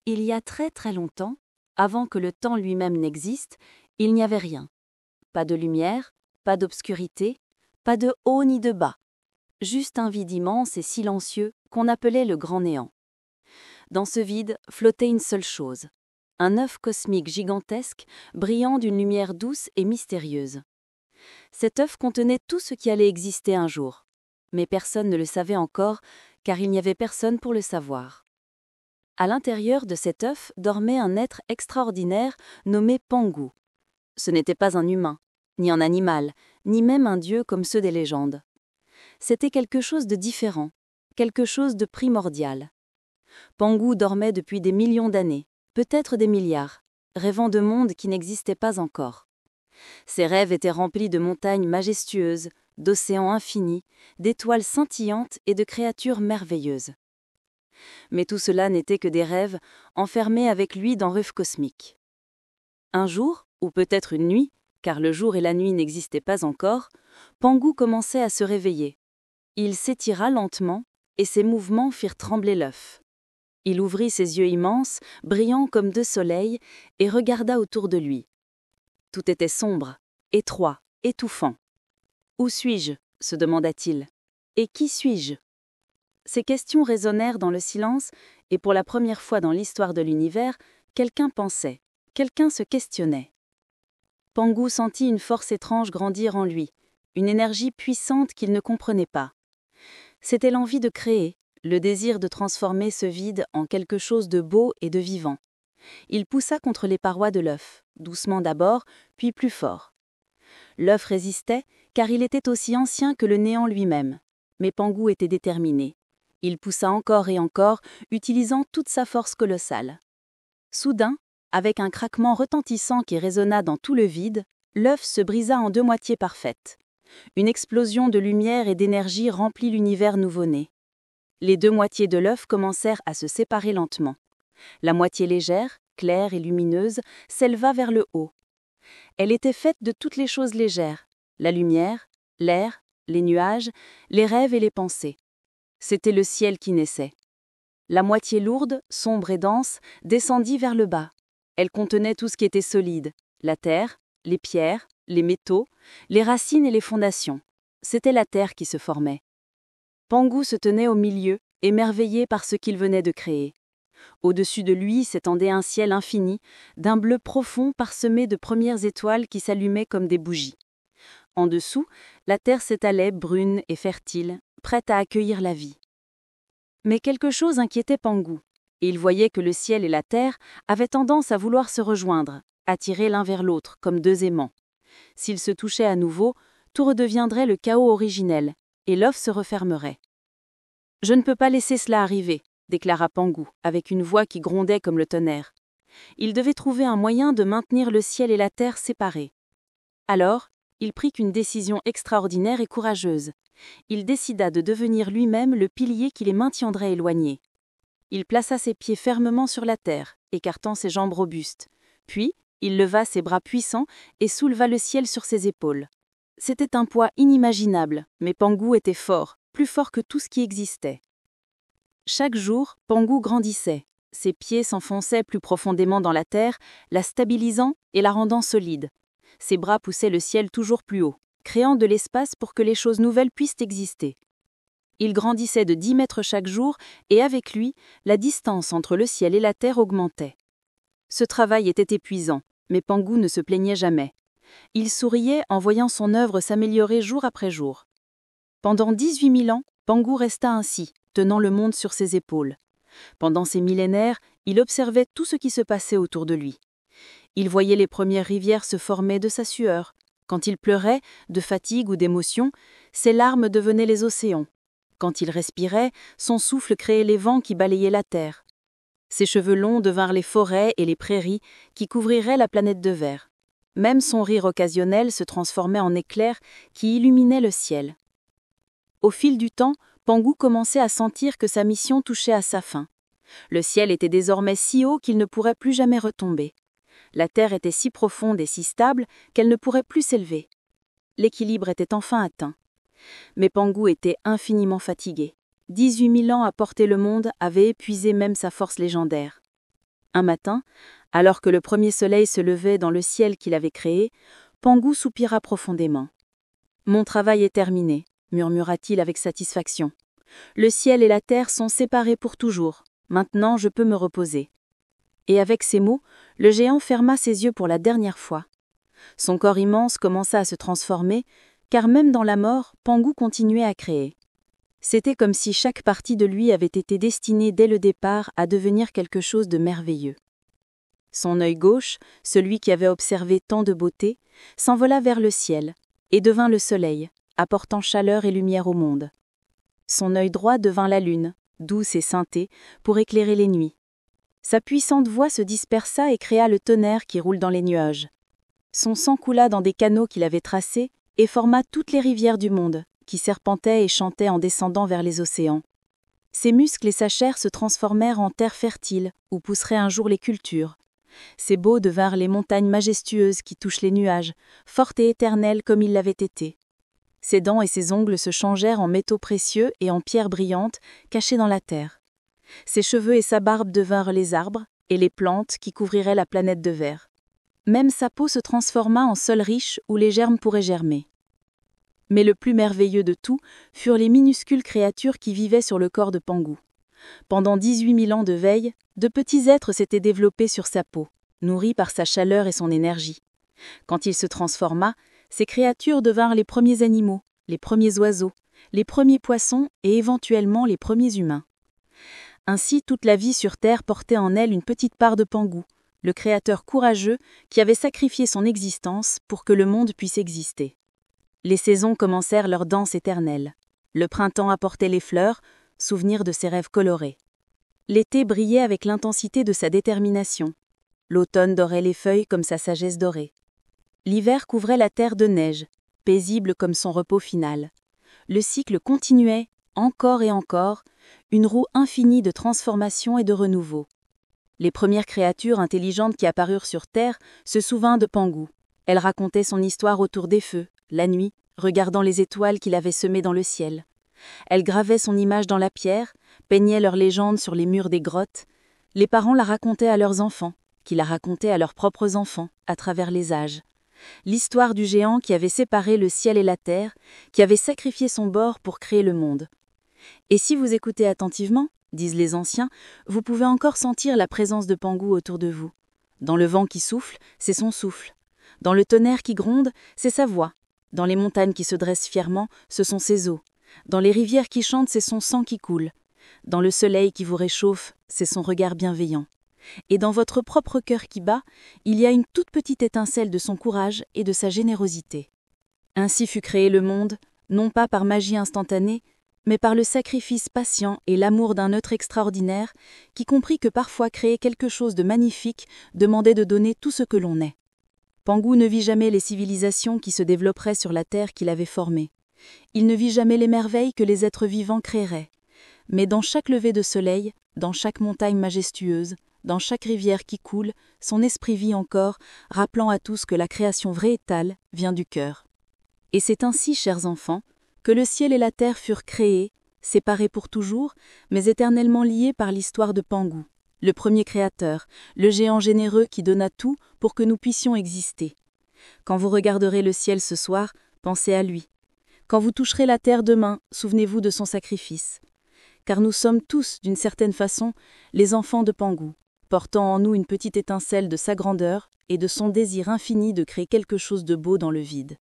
Il y a très très longtemps, avant que le temps lui-même n'existe, il n'y avait rien. Pas de lumière, pas d'obscurité, pas de haut ni de bas. Juste un vide immense et silencieux qu'on appelait le grand néant. Dans ce vide flottait une seule chose, un œuf cosmique gigantesque, brillant d'une lumière douce et mystérieuse. Cet œuf contenait tout ce qui allait exister un jour. Mais personne ne le savait encore, car il n'y avait personne pour le savoir. À l'intérieur de cet œuf dormait un être extraordinaire nommé Pangu. Ce n'était pas un humain, ni un animal, ni même un dieu comme ceux des légendes. C'était quelque chose de différent, quelque chose de primordial. Pangu dormait depuis des millions d'années, peut-être des milliards, rêvant de mondes qui n'existaient pas encore. Ses rêves étaient remplis de montagnes majestueuses, d'océans infinis, d'étoiles scintillantes et de créatures merveilleuses. Mais tout cela n'était que des rêves, enfermés avec lui dans rêves cosmiques. Un jour, ou peut-être une nuit, car le jour et la nuit n'existaient pas encore, Pangu commençait à se réveiller. Il s'étira lentement, et ses mouvements firent trembler l'œuf. Il ouvrit ses yeux immenses, brillants comme deux soleils, et regarda autour de lui. Tout était sombre, étroit, étouffant. « Où suis-je » se demanda-t-il. « Et qui suis-je » Ces questions résonnèrent dans le silence, et pour la première fois dans l'histoire de l'univers, quelqu'un pensait, quelqu'un se questionnait. Pangu sentit une force étrange grandir en lui, une énergie puissante qu'il ne comprenait pas. C'était l'envie de créer, le désir de transformer ce vide en quelque chose de beau et de vivant. Il poussa contre les parois de l'œuf, doucement d'abord, puis plus fort. L'œuf résistait, car il était aussi ancien que le néant lui-même. Mais Pangu était déterminé. Il poussa encore et encore, utilisant toute sa force colossale. Soudain, avec un craquement retentissant qui résonna dans tout le vide, l'œuf se brisa en deux moitiés parfaites. Une explosion de lumière et d'énergie remplit l'univers nouveau-né. Les deux moitiés de l'œuf commencèrent à se séparer lentement. La moitié légère, claire et lumineuse, s'éleva vers le haut. Elle était faite de toutes les choses légères, la lumière, l'air, les nuages, les rêves et les pensées. C'était le ciel qui naissait. La moitié lourde, sombre et dense, descendit vers le bas. Elle contenait tout ce qui était solide, la terre, les pierres, les métaux, les racines et les fondations. C'était la terre qui se formait. Pangu se tenait au milieu, émerveillé par ce qu'il venait de créer. Au-dessus de lui s'étendait un ciel infini, d'un bleu profond parsemé de premières étoiles qui s'allumaient comme des bougies. En dessous, la terre s'étalait brune et fertile, prête à accueillir la vie. Mais quelque chose inquiétait Pangu, et il voyait que le ciel et la terre avaient tendance à vouloir se rejoindre, attirés l'un vers l'autre, comme deux aimants. S'ils se touchaient à nouveau, tout redeviendrait le chaos originel, et l'œuf se refermerait. « Je ne peux pas laisser cela arriver », déclara Pangu, avec une voix qui grondait comme le tonnerre. Il devait trouver un moyen de maintenir le ciel et la terre séparés. Alors, il prit une décision extraordinaire et courageuse. Il décida de devenir lui-même le pilier qui les maintiendrait éloignés. Il plaça ses pieds fermement sur la terre, écartant ses jambes robustes. Puis, il leva ses bras puissants et souleva le ciel sur ses épaules. C'était un poids inimaginable, mais Pangu était fort, plus fort que tout ce qui existait. Chaque jour, Pangu grandissait. Ses pieds s'enfonçaient plus profondément dans la terre, la stabilisant et la rendant solide. Ses bras poussaient le ciel toujours plus haut, créant de l'espace pour que les choses nouvelles puissent exister. Il grandissait de 10 mètres chaque jour, et avec lui, la distance entre le ciel et la terre augmentait. Ce travail était épuisant, mais Pangu ne se plaignait jamais. Il souriait en voyant son œuvre s'améliorer jour après jour. Pendant 18 000 ans, Pangu resta ainsi, tenant le monde sur ses épaules. Pendant ces millénaires, il observait tout ce qui se passait autour de lui. Il voyait les premières rivières se former de sa sueur. Quand il pleurait, de fatigue ou d'émotion, ses larmes devenaient les océans. Quand il respirait, son souffle créait les vents qui balayaient la terre. Ses cheveux longs devinrent les forêts et les prairies qui couvriraient la planète de verre. Même son rire occasionnel se transformait en éclairs qui illuminaient le ciel. Au fil du temps, Pangu commençait à sentir que sa mission touchait à sa fin. Le ciel était désormais si haut qu'il ne pourrait plus jamais retomber. La terre était si profonde et si stable qu'elle ne pourrait plus s'élever. L'équilibre était enfin atteint. Mais Pangu était infiniment fatigué. 18 000 ans à porter le monde avaient épuisé même sa force légendaire. Un matin, alors que le premier soleil se levait dans le ciel qu'il avait créé, Pangu soupira profondément. « Mon travail est terminé », murmura-t-il avec satisfaction. « Le ciel et la terre sont séparés pour toujours. Maintenant, je peux me reposer. » Et avec ces mots, le géant ferma ses yeux pour la dernière fois. Son corps immense commença à se transformer, car même dans la mort, Pangu continuait à créer. C'était comme si chaque partie de lui avait été destinée dès le départ à devenir quelque chose de merveilleux. Son œil gauche, celui qui avait observé tant de beauté, s'envola vers le ciel et devint le soleil, apportant chaleur et lumière au monde. Son œil droit devint la lune, douce et ceintée, pour éclairer les nuits. Sa puissante voix se dispersa et créa le tonnerre qui roule dans les nuages. Son sang coula dans des canaux qu'il avait tracés et forma toutes les rivières du monde, qui serpentaient et chantaient en descendant vers les océans. Ses muscles et sa chair se transformèrent en terre fertile, où pousseraient un jour les cultures. Ses baux devinrent les montagnes majestueuses qui touchent les nuages, fortes et éternelles comme ils l'avaient été. Ses dents et ses ongles se changèrent en métaux précieux et en pierres brillantes, cachées dans la terre. Ses cheveux et sa barbe devinrent les arbres et les plantes qui couvriraient la planète de verre. Même sa peau se transforma en sol riche où les germes pourraient germer. Mais le plus merveilleux de tout furent les minuscules créatures qui vivaient sur le corps de Pangu. Pendant 18 000 ans de veille, de petits êtres s'étaient développés sur sa peau, nourris par sa chaleur et son énergie. Quand il se transforma, ces créatures devinrent les premiers animaux, les premiers oiseaux, les premiers poissons et éventuellement les premiers humains. Ainsi, toute la vie sur Terre portait en elle une petite part de Pangu, le créateur courageux qui avait sacrifié son existence pour que le monde puisse exister. Les saisons commencèrent leur danse éternelle. Le printemps apportait les fleurs, souvenir de ses rêves colorés. L'été brillait avec l'intensité de sa détermination. L'automne dorait les feuilles comme sa sagesse dorée. L'hiver couvrait la terre de neige, paisible comme son repos final. Le cycle continuait, encore et encore, une roue infinie de transformation et de renouveau. Les premières créatures intelligentes qui apparurent sur Terre se souvinrent de Pangu. Elles racontaient son histoire autour des feux, la nuit, regardant les étoiles qu'il avait semées dans le ciel. Elles gravaient son image dans la pierre, peignaient leur légende sur les murs des grottes. Les parents la racontaient à leurs enfants, qui la racontaient à leurs propres enfants, à travers les âges. L'histoire du géant qui avait séparé le ciel et la terre, qui avait sacrifié son bord pour créer le monde. Et si vous écoutez attentivement, disent les anciens, vous pouvez encore sentir la présence de Pangu autour de vous. Dans le vent qui souffle, c'est son souffle. Dans le tonnerre qui gronde, c'est sa voix. Dans les montagnes qui se dressent fièrement, ce sont ses eaux. Dans les rivières qui chantent, c'est son sang qui coule. Dans le soleil qui vous réchauffe, c'est son regard bienveillant. Et dans votre propre cœur qui bat, il y a une toute petite étincelle de son courage et de sa générosité. Ainsi fut créé le monde, non pas par magie instantanée, mais par le sacrifice patient et l'amour d'un être extraordinaire qui comprit que parfois créer quelque chose de magnifique demandait de donner tout ce que l'on est. Pangu ne vit jamais les civilisations qui se développeraient sur la terre qu'il avait formée. Il ne vit jamais les merveilles que les êtres vivants créeraient. Mais dans chaque lever de soleil, dans chaque montagne majestueuse, dans chaque rivière qui coule, son esprit vit encore, rappelant à tous que la création végétale vient du cœur. Et c'est ainsi, chers enfants, que le ciel et la terre furent créés, séparés pour toujours, mais éternellement liés par l'histoire de Pangu, le premier créateur, le géant généreux qui donna tout pour que nous puissions exister. Quand vous regarderez le ciel ce soir, pensez à lui. Quand vous toucherez la terre demain, souvenez-vous de son sacrifice. Car nous sommes tous, d'une certaine façon, les enfants de Pangu, portant en nous une petite étincelle de sa grandeur et de son désir infini de créer quelque chose de beau dans le vide.